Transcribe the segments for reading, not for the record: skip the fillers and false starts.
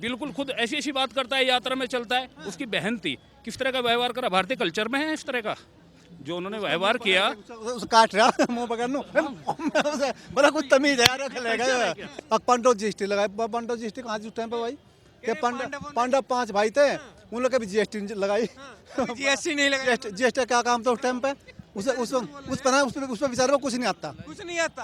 बिल्कुल खुद ऐसी ऐसी बात करता है, यात्रा में चलता है। उसकी बहन थी, किस तरह का व्यवहार करा, भारतीय कल्चर में है इस तरह का जो उन्होंने व्यवहार किया। उस काट रहा मुंह पकड़ नु बड़ा कुछ तमीज है यार खेलेगा। पंडो जीएसटी लगाए, पंडो जीएसटी कहाँ उस टाइम पे भाई के पांडव 5 भाई थे, उन लोग भी जीएसटी लगाई। जीएसटी नहीं लगा, जीएसटी क्या काम था उस टाइम पे? उस पर बेचारे को कुछ नहीं आता। कुछ नहीं आता।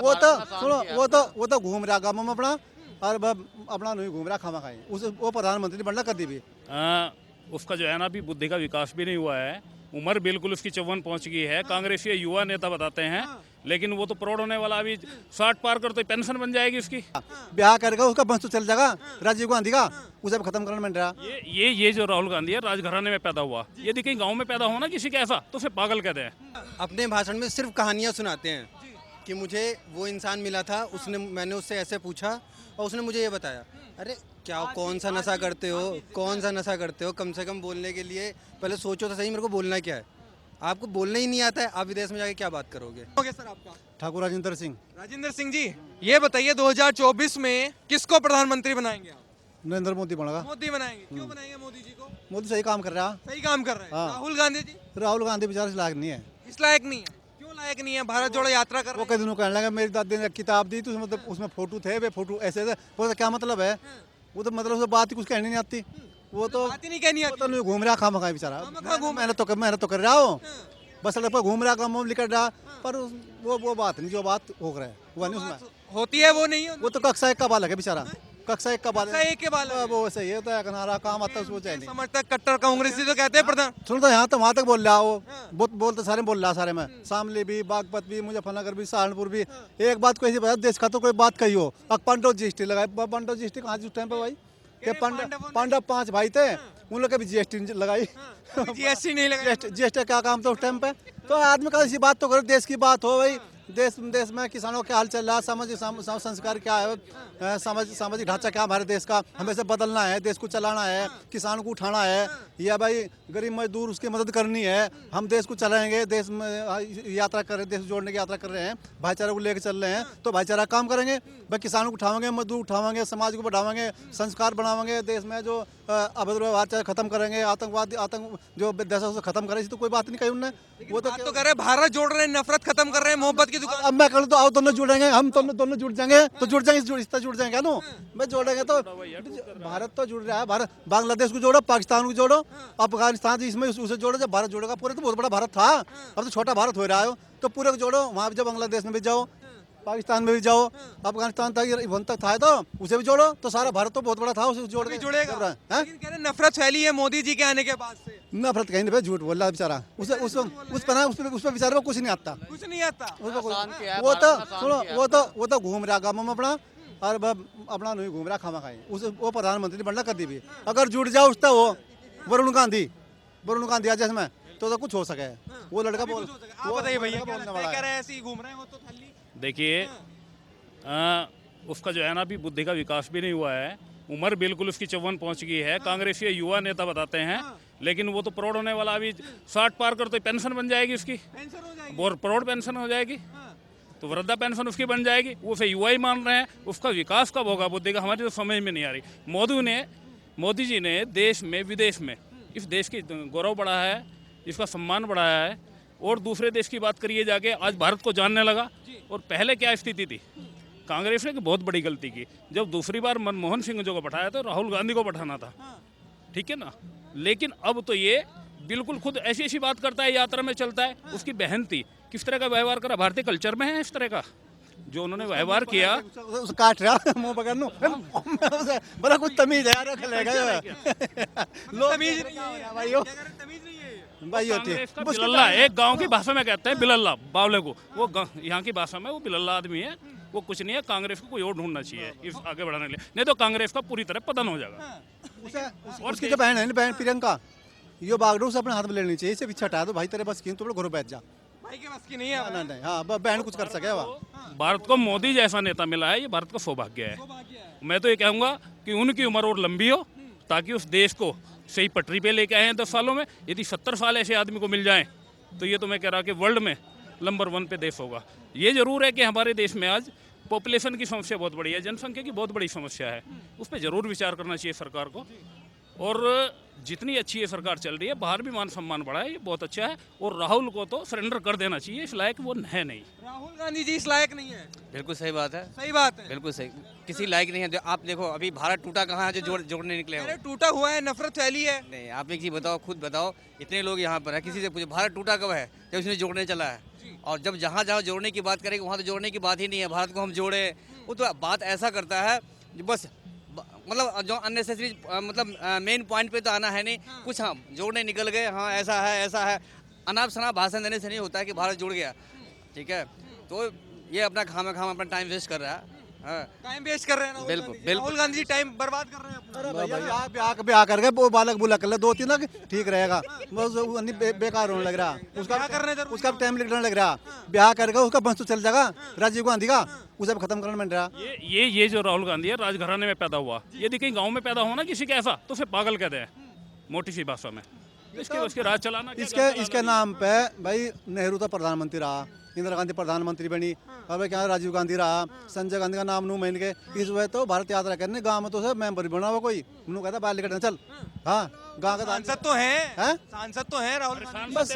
वो तो घूम रहा गाँव में अपना, और अपना नहीं घूम रहा खामा खाई। वो प्रधानमंत्री बनना कभी भी उसका जो है ना अभी बुद्धि का विकास भी नहीं हुआ है। उम्र बिल्कुल उसकी 54 पहुंच गई है। कांग्रेसी युवा नेता बताते हैं, लेकिन वो तो प्रौढ़ होने वाला, अभी 60 पार कर तो पेंशन बन जाएगी उसकी। ब्याह करेगा उसका वंश तो चल जाएगा राजीव गांधी का, उसे खत्म करना बन रहा। ये जो राहुल गांधी है राजघराने में पैदा हुआ, यदि कहीं गांव में पैदा हो ना किसी का ऐसा, तो उसे पागल कहते हैं। अपने भाषण में सिर्फ कहानियाँ सुनाते हैं कि मुझे वो इंसान मिला था, मैंने उससे ऐसे पूछा और उसने मुझे ये बताया। अरे क्या कौन सा नशा करते हो, कौन सा नशा करते हो? कम से कम बोलने के लिए पहले सोचो तो सही, मेरे को बोलना क्या है। आपको बोलना ही नहीं आता है, आप विदेश में जाके क्या बात करोगे? ओके सर, आपका ठाकुर राजेंद्र सिंह। राजेंद्र सिंह जी, ये बताइए 2024 में किसको प्रधानमंत्री बनाएंगे आप? नरेंद्र मोदी बनेगा। मोदी बनाएंगे। क्यों बनाएंगे मोदी जी को? मोदी सही काम कर रहा। सही काम कर रहे हैं। हाँ। राहुल गांधी जी राहुल गांधी बेचारे से लायक नहीं है। इस लायक नहीं है। क्यों लायक नहीं है? भारत जोड़ो यात्रा कर वो रहे कई दिनों कहने लगा, मेरी दादी ने किताब दी तो उसमें फोटो थे, वे फोटो ऐसे थे। वो तो क्या मतलब है? वो तो मतलब उसे बात ही कुछ कहनी नहीं आती। वो तो बात ही नहीं कहनी आती। नहीं घूम रहा खामा खाई बेचारा। खामखा घूम मेहनत तो कर रहा हो, बस सड़क पर घूम रहा, काम लिखट रहा, पर वो बात नहीं जो बात हो रहा है वो नहीं उसमें होती है, वो नहीं है। वो तो कक्षा 1 का बालक है बेचारा, कक्षा 1 का बालक। कक्षा 1 के बालक है। वो सही है, तो कनारा काम आता है उसको चाहिए नहीं। समर्थक कट्टर कांग्रेसी तो कहते हैं प्रधान। सुनो तो यहाँ तो वहाँ तक बोल रहा वो, बोलते सारे बोल रहा सारे में, शामली भी, बागपत भी, मुजफ्फरनगर भी, सहारनपुर भी। एक बात को ऐसी बता, देश का तो कोई बात कही हो, पंडो जीएसटी लगाए, पंडो जीएसटी कहाँ उस टाइम पे भाई के पांडव 5 भाई थे, उन लोग भी जीएसटी लगाई। जीएसटी नहीं लगा, जीएसटी क्या काम था उस टाइम पे? तो आदमी का ऐसी बात तो करे, देश की बात हो भाई। देश में किसानों का हाल चल रहा है, संस्कार क्या है, सामाजिक ढांचा क्या हमारे देश का, हमें से बदलना है, देश को चलाना है, किसान को उठाना है, या भाई गरीब मजदूर उसकी मदद करनी है। हम देश को चलाएंगे, देश में यात्रा कर रहे हैं, देश जोड़ने की यात्रा कर रहे हैं, भाईचारा को लेकर चल रहे हैं, तो भाईचारा काम करेंगे भाई। किसानों को उठाएंगे, मजदूर उठाएंगे, समाज को बढ़ाएंगे, संस्कार बनाएंगे, देश में जो अभद्र व्यवहार खत्म करेंगे, आतंक जो देशों से खत्म करेंगे, तो कोई बात नहीं कही उन्होंने। वो तो कर रहे हैं, भारत जोड़ रहे हैं, नफरत खत्म कर रहे हैं, मोहब्बत की दुकान। अब मैं कहूँ तो आओ दोनों जुड़ेंगे, हम दोनों जुड़ जाएंगे, तो जुड़ जाएंगे, इस तरह जुड़ जाएंगे ना। मैं जोड़ेंगे तो भारत तो जुड़ रहा है, भारत बांग्लादेश को जोड़ो, पाकिस्तान को जोड़ो, अफगानिस्तान इसमें उसे जोड़ो। जब भारत जोड़ेगा पूरे तो बहुत बड़ा भारत था, अब तो छोटा भारत हो रहा है, तो पूरे को जोड़ो। वहाँ जब बांग्लादेश में भी जाओ, पाकिस्तान में भी जाओ, अफगानिस्तान तक था तो उसे भी जोड़ो, तो सारा भारत तो बहुत बड़ा था, उसे जोड़ के जुड़ेगा। लेकिन कह रहे नफरत फैली है मोदी जी के आने के बाद से। नफरत कहीं नहीं, झूठ बोल रहा बेचारा। उस पर बेचारे को कुछ नहीं आता। कुछ नहीं आता। वो तो घूम रहा गाँव में अपना, और अपना नहीं घूम रहा खामा खाई। वो प्रधानमंत्री बनना कभी भी, अगर जुड़ जाओ उसका वो वरुण गांधी आज में तो कुछ हो सके। वो लड़का बोल, आप बताइए भैया, क्या कह रहे हैं? ऐसे ही घूम रहे हैं वो तो खाली। देखिए उसका जो है ना अभी बुद्धि का विकास भी नहीं हुआ है। उम्र बिल्कुल उसकी 54 पहुंच गई है। कांग्रेसी युवा नेता बताते हैं, लेकिन वो तो प्रौढ़ होने वाला, अभी 60 पार कर तो पेंशन बन जाएगी उसकी, और प्रौढ़ पेंशन हो जाएगी, तो वृद्धा पेंशन उसकी बन जाएगी। वो उसे युवा ही मान रहे हैं। उसका विकास कब होगा बुद्धि का, हमारी तो समझ में नहीं आ रही। मोदी जी ने देश में विदेश में इस देश की गौरव बढ़ाया है, इसका सम्मान बढ़ाया है, और दूसरे देश की बात करिए जाके आज भारत को जानने लगा। और पहले क्या स्थिति थी, कांग्रेस ने बहुत बड़ी गलती की, जब दूसरी बार मनमोहन सिंह जो को बैठाया तो राहुल गांधी को बैठाना था, ठीक है ना। लेकिन अब तो ये बिल्कुल खुद ऐसी ऐसी बात करता है, यात्रा में चलता है। उसकी बहन थी, किस तरह का व्यवहार करा, भारतीय कल्चर में है इस तरह का जो उन्होंने व्यवहार किया। काट रहा मुंह पकड़ नु बड़ा कुछ तमीज है यार खेलेगा। तमीज नहीं है भाई कांग्रेस का बिलल्ला, एक गांव की भाषा में कहते हैं बिलल्ला बावले को, वो यहाँ की भाषा में वो बिलल्ला आदमी है। वो कुछ नहीं है। कांग्रेस को कोई और ढूंढना चाहिए इस आगे बढ़ाने के लिए, नहीं तो कांग्रेस का पूरी तरह पतन हो जाएगा। और उसकी जो बहन है ना, बहन प्रियंका, ये बागडोर से अपने हाथ में लेनी चाहिए, इसे पीछे हटा दो भाई, तेरे बस की तो घर बैठ जा, भाई के बस की नहीं है। नहीं हाँ, बहन कुछ कर सके। भारत को मोदी जैसा नेता मिला है, ये भारत का सौभाग्य है। मैं तो ये कहूँगा कि उनकी उम्र और लंबी हो, ताकि उस देश को सही पटरी पे लेके आए हैं 10 सालों में। यदि 70 साल ऐसे आदमी को मिल जाएं, तो ये तो मैं कह रहा कि वर्ल्ड में नंबर 1 पे देश होगा। ये जरूर है कि हमारे देश में आज पॉपुलेशन की समस्या बहुत बड़ी है, जनसंख्या की बहुत बड़ी समस्या है, उस पर ज़रूर विचार करना चाहिए सरकार को। और जितनी अच्छी ये सरकार चल रही है, बाहर भी मान सम्मान बढ़ा है, ये बहुत अच्छा है। और राहुल को तो सरेंडर कर देना चाहिए, इस लायक वो है नहीं। राहुल गांधी जी इस लायक नहीं है। बिल्कुल सही बात है, सही बात है। बिल्कुल सही, किसी लायक नहीं है। जो आप देखो अभी भारत टूटा कहाँ है, जो जोड़ने निकले हो। अरे टूटा हुआ है, नफरत फैली है। नहीं, आप एक चीज़ बताओ, खुद बताओ, इतने लोग यहाँ पर है, किसी से पूछो भारत टूटा कब है, जब उसने जोड़ने चला है। और जब जहाँ जहाँ जोड़ने की बात करेंगे वहाँ तो जोड़ने की बात ही नहीं है। भारत को हम जोड़े, वो तो बात ऐसा करता है जो बस मतलब जो अननेसेसरी, मतलब मेन पॉइंट पे तो आना है नहीं। कुछ हम जोड़ने निकल गए, हाँ ऐसा है ऐसा है। अनाप शनाप भाषण देने से नहीं होता है कि भारत जुड़ गया, ठीक है। तो ये अपना खामा अपना टाइम वेस्ट कर रहा है। हाँ, टाइम वेस्ट कर रहे हैं राहुल बिल्कुल, गांधी जी। बिल्कुल। राहुल गांधी जी टाइम बर्बाद कर रहे हैं अपना। अरे भैया ब्याह करके वो बालक बुला कर ले, 2-3 लाख ठीक रहेगा। बस वो नहीं बेकार होने लग रहा, ब्याह करने जरूरी उसका टाइम लगने लग रहा। ब्याह करके उसका वंश तो चल जाएगा राजीव गांधी का, उसे अब खत्म करना बन रहा। ये जो राहुल गांधी है, राजघराने में पैदा हुआ। यदि कहीं गांव में पैदा हो ना किसी का ऐसा, तो उसे पागल कहते हैं, मोटी सी भाषा में। इसके राज चलाना क्या इसके नाम पे भाई नेहरू तो प्रधानमंत्री रहा, इंदिरा गांधी प्रधानमंत्री बनी, अब क्या राजीव गांधी रहा, संजय गांधी का नाम नू मान के इस वजह तो भारत यात्रा करने गांव में तो सब मेंबर बना हुआ कोई नू कहता बाहर लेकर चल। हाँ, गांव का सांसद तो हैं, हैं? सांसद तो हैं राहुल गांधी। बस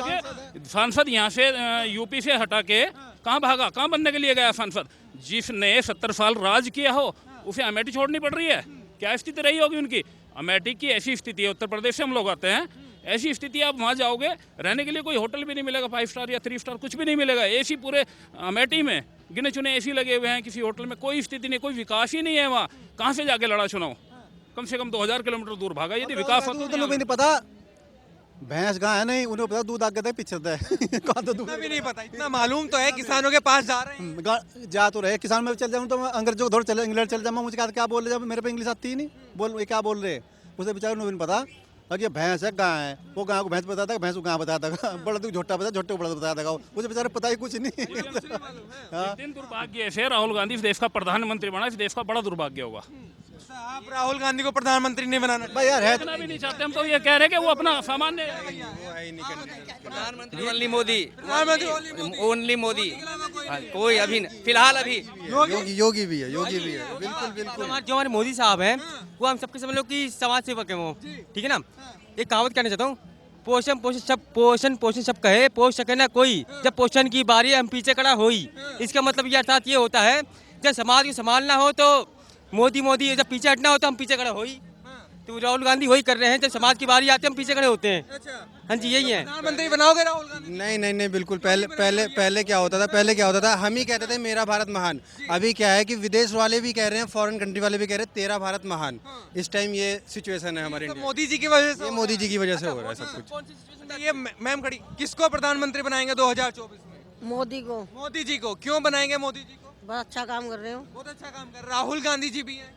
सांसद यहाँ से यूपी से हटा के कहाँ भागा, कहाँ बनने के लिए गया सांसद? जिसने 70 साल राज किया हो उसे अमेठी छोड़नी पड़ रही है। क्या स्थिति रही होगी उनकी? अमेठी की ऐसी स्थिति है, उत्तर प्रदेश से हम लोग आते हैं, ऐसी स्थिति आप वहाँ जाओगे रहने के लिए कोई होटल भी नहीं मिलेगा, 5 स्टार या 3 स्टार कुछ भी नहीं मिलेगा। एसी पूरे अमेठी में गिने चुने एसी लगे हुए हैं, किसी होटल में कोई स्थिति नहीं, कोई विकास ही नहीं है वहाँ। कहाँ से जाके लड़ा चुनाव? कम से कम 2000 किलोमीटर दूर भागा। यदि विकास होता तो नहीं पता, भैंस गाय है नहीं, उन्हें पता दूध आगे तक पीछे है। कहाँ तो दूध इतना भी नहीं पता, इतना मालूम तो है किसानों के पास जा रहे हैं। जा तो रहे, किसान में चल जाऊँ तो मैं अंग्रेजों को धोड़ चले, इंग्लैंड चल जाऊँ, मुझे क्या बोल रहे, जब मेरे पे इंग्लिश आती ही नहीं, बोल ये क्या बोल रहे, उसे बेचारे नहीं पता। अगर ये भैंस है गाय है, वो गाय को भैंस बताता है, भैंस को गाय बताता है, बड़ा दुख झोटा बताया, झोटे को बड़ा बताता है, मुझे बेचारे पता ही कुछ नहीं। दिन दुर्भाग्य से राहुल गांधी इस देश का प्रधानमंत्री बना, इस देश का बड़ा दुर्भाग्य होगा। आप राहुल गांधी को प्रधानमंत्री नहीं बनाना भाई यार है इतना भी नहीं चाहते हम, तो ये कह रहे हैं कि वो अपना सामान्य प्रधानमंत्री ओनली मोदी, प्रधानमंत्री ओनली मोदी। हाँ, कोई अभी फिलहाल अभी योगी भी है, योगी भी है, बिल्कुल बिल्कुल। जो हमारे मोदी साहब हैं वो हम सबके समझ लो कि समाज सेवक हैं वो, ठीक है ना। एक कहावत कहना चाहता हूँ, पोषण सब कहे पोष सके ना कोई, जब पोषण की बारी हम पीछे खड़ा होई। इसका मतलब ये अर्थात ये होता है जब समाज को संभालना हो तो मोदी, जब पीछे हटना हो तो हम पीछे खड़े होई। तो राहुल गांधी वही कर रहे हैं, जब समाज की बारी आती है हम पीछे खड़े होते हैं। हाँ जी, यही है। प्रधानमंत्री बनाओगे राहुल गांधी? नहीं बिल्कुल। पहले क्या होता था, हम ही कहते थे मेरा भारत महान। अभी क्या है कि विदेश वाले भी कह रहे हैं, फॉरेन कंट्री वाले भी कह रहे हैं तेरा भारत महान। इस टाइम ये सिचुएशन है हमारे तो इंडिया मोदी जी की वजह से, में। ये मोदी जी की वजह से हो रहा है सब कुछ। ये मैम खड़ी, किसको प्रधानमंत्री बनाएंगे 2024 में? मोदी को। मोदी जी को। क्यों बनाएंगे मोदी जी को? बहुत अच्छा काम कर रहे हो। बहुत अच्छा काम कर। राहुल गांधी जी भी हैं।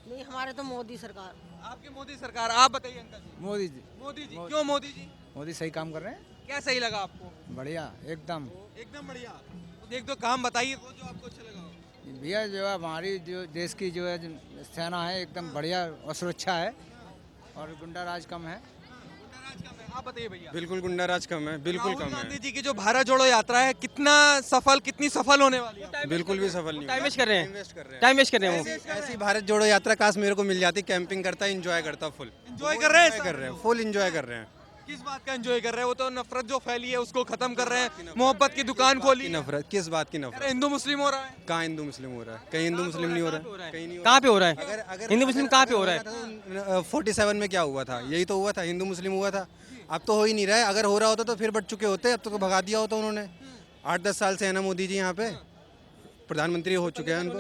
नहीं, हमारे तो मोदी सरकार। आपकी मोदी सरकार। आप बताइए अंकल जी। मोदी जी, मोदी जी क्यों? मोदी जी मोदी सही काम कर रहे हैं, क्या सही लगा आपको? बढ़िया एकदम। एकदम बढ़िया। तो एक दो काम बताइए वो जो आपको अच्छा लगा हो। भैया जो है हमारी जो देश की जो है सेना है एकदम बढ़िया और सुरक्षा है और गुंडा राज कम है। आप बताइए भैया। बिल्कुल गुंडा राज कम है, बिल्कुल राहुल कम गांधी है, जी की जो भारत जोड़ो यात्रा है कितनी सफल होने वाली है? बिल्कुल भी सफल नहीं टाइम हुआ। वेस्ट कर रहे हैं, इन्वेस्ट कर रहे हैं। टाइम वेस्ट कर रहे हैं वो। ऐसी भारत जोड़ो यात्रा काश मेरे को मिल जाती, कैंपिंग करता, एंजॉय करता फुल। एंजॉय कर रहे हैं एंजॉय सब? कर रहे हैं, फुल एंजॉय कर रहे हैं। किस बात का एंजॉय कर रहे हैं? वो तो नफरत जो फैली है उसको खत्म कर रहे हैं, मोहब्बत की दुकान खोली की है। नफरत, किस बात की अरे नफरत? हिंदू मुस्लिम हो रहा है। कहाँ हिंदू मुस्लिम हो रहा है? कहीं हिंदू मुस्लिम नहीं हो रहा है, कहीं नहीं हो कहाँ पे हो रहा रहा। है? अगर हिंदू मुस्लिम कहाँ पे हो रहा है? है? 47 में क्या हुआ था? यही तो हुआ था, हिंदू मुस्लिम हुआ था। अब तो हो ही नहीं रहा है। अगर हो रहा होता तो फिर बढ़ चुके होते, अब तो भगा दिया होता उन्होंने। 8-10 साल से है ना मोदी जी यहाँ पे, प्रधानमंत्री हो चुके हैं उनको।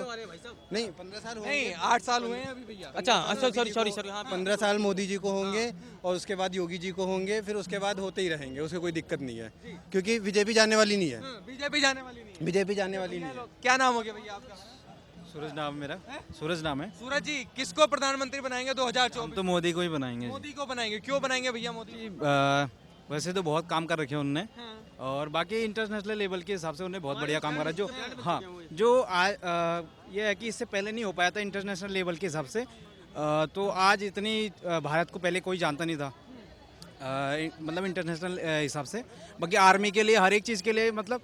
नहीं 15 साल नहीं, होंगे। 8 साल हुए हैं अभी भैया। अच्छा, सॉरी हाँ। 15 साल मोदी जी को होंगे और उसके बाद योगी जी को होंगे, फिर उसके बाद होते ही रहेंगे, उससे कोई दिक्कत नहीं है क्योंकि बीजेपी जाने वाली नहीं है। बीजेपी जाने वाली नहीं। बीजेपी जाने वाली नहीं है। क्या नाम हो गया भैया आपका? सूरज नाम मेरा, सूरज नाम है। सूरज जी, किसको प्रधानमंत्री बनाएंगे 2024? हम तो मोदी को ही बनाएंगे। मोदी को बनाएंगे। क्यों बनाएंगे भैया मोदी जी? वैसे तो बहुत काम कर रखे हैं उनने और बाकी इंटरनेशनल लेवल के हिसाब से उन्होंने बहुत बढ़िया काम करा। जो हाँ जो ये है कि इससे पहले नहीं हो पाया था इंटरनेशनल लेवल के हिसाब से, तो आज इतनी भारत को पहले कोई जानता नहीं था मतलब इंटरनेशनल हिसाब से। बाकी आर्मी के लिए हर एक चीज़ के लिए मतलब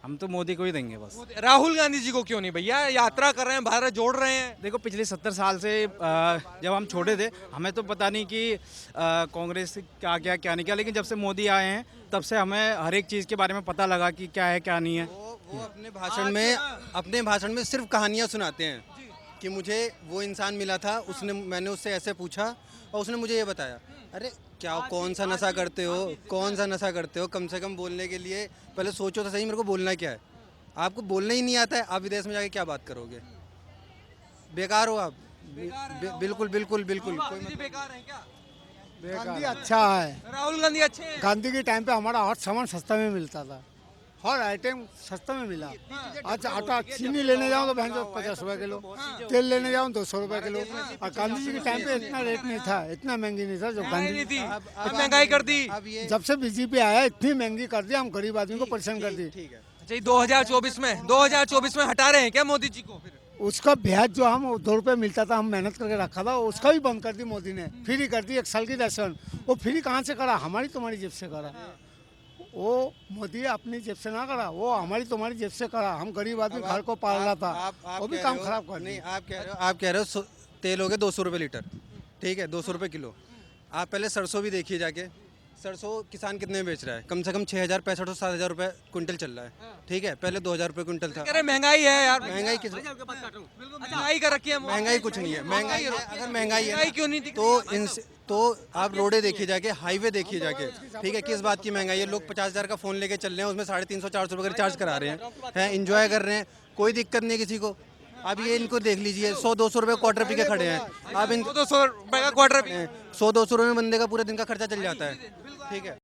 हम तो मोदी को ही देंगे बस। राहुल गांधी जी को क्यों नहीं भैया? यात्रा कर रहे हैं, भारत जोड़ रहे हैं। देखो पिछले 70 साल से जब हम छोटे थे हमें तो पता नहीं कि कांग्रेस क्या क्या क्या नहीं क्या, लेकिन जब से मोदी आए हैं तब से हमें हर एक चीज़ के बारे में पता लगा कि क्या है क्या नहीं है। वो अपने भाषण में सिर्फ कहानियाँ सुनाते हैं कि मुझे वो इंसान मिला था, उसने मैंने उससे ऐसे पूछा और उसने मुझे ये बताया। अरे क्या कौन सा नशा करते हो, कौन सा नशा करते हो? कम से कम बोलने के लिए पहले सोचो तो सही, मेरे को बोलना क्या है। आपको बोलना ही नहीं आता है, आप विदेश में जाके क्या बात करोगे? बेकार हो आप। बिल्कुल बिल्कुल बिल्कुल कोई गांधी जी बेकार हैं क्या? गांधी अच्छा है। राहुल गांधी अच्छे हैं। गांधी के टाइम पे हमारा हर सामान सस्ता में मिलता था, हर आइटम सस्ता में मिला। अच्छा आटा चीनी लेने जाऊँ तो 50 रुपए किलो, तेल लेने जाऊँ 200 रुपए किलो। और गांधी जी के टाइम पे इतना रेट नहीं था, इतना महंगी नहीं था जो गांधी थी। महंगाई कर दी। जब से बीजेपी आया इतनी महंगी कर दी, हम गरीब आदमी को परेशान कर दी। ठीक है। अच्छा 2024 में हटा रहे हैं क्या मोदी जी को? फिर उसका ब्याज जो हम 2 रुपये मिलता था, हम मेहनत करके रखा था, उसका भी बंद कर दी मोदी ने। फ्री कर दी 1 साल की राशन। वो फ्री कहाँ से करा? हमारी तुम्हारी जेब से करा। वो मोदी अपनी जेब से ना करा, वो हमारी तुम्हारी जेब से करा। हम गरीब आदमी घर को पाल रहा था, वो भी काम खराब कर नहीं। दिया। आप कह रहे हो तेल हो गया 200 रुपये लीटर, ठीक है, 200 रुपये किलो। आप पहले सरसों भी देखिए जाके, सरसों किसान कितने में बेच रहा है? कम से कम 6,000 6500 7,000 रुपये क्विंटल चल रहा है, ठीक है। पहले 2,000 रुपये क्विंटल था। कह रहे महंगाई है यार। महंगाई किस महंगाई कर रखी है। महंगाई कुछ नहीं है। महंगाई अगर महंगाई है क्यों नहीं दिख तो आप रोडे देखिए जाके, हाईवे देखिए जाके, ठीक है। किस बात की महंगाई है? लोग 50,000 का फोन लेके चल रहे हैं, उसमें 350 400 रुपये का रिचार्ज करा रहे हैं, इंजॉय कर रहे हैं, कोई दिक्कत नहीं किसी को। अब ये इनको देख लीजिए, 100-200 रुपये क्वार्टर पी के खड़े हैं। अब इन 200 रुपए का क्वार्टर 100-200 रुपये में बंदे का पूरे दिन का खर्चा चल जाता है, ठीक है।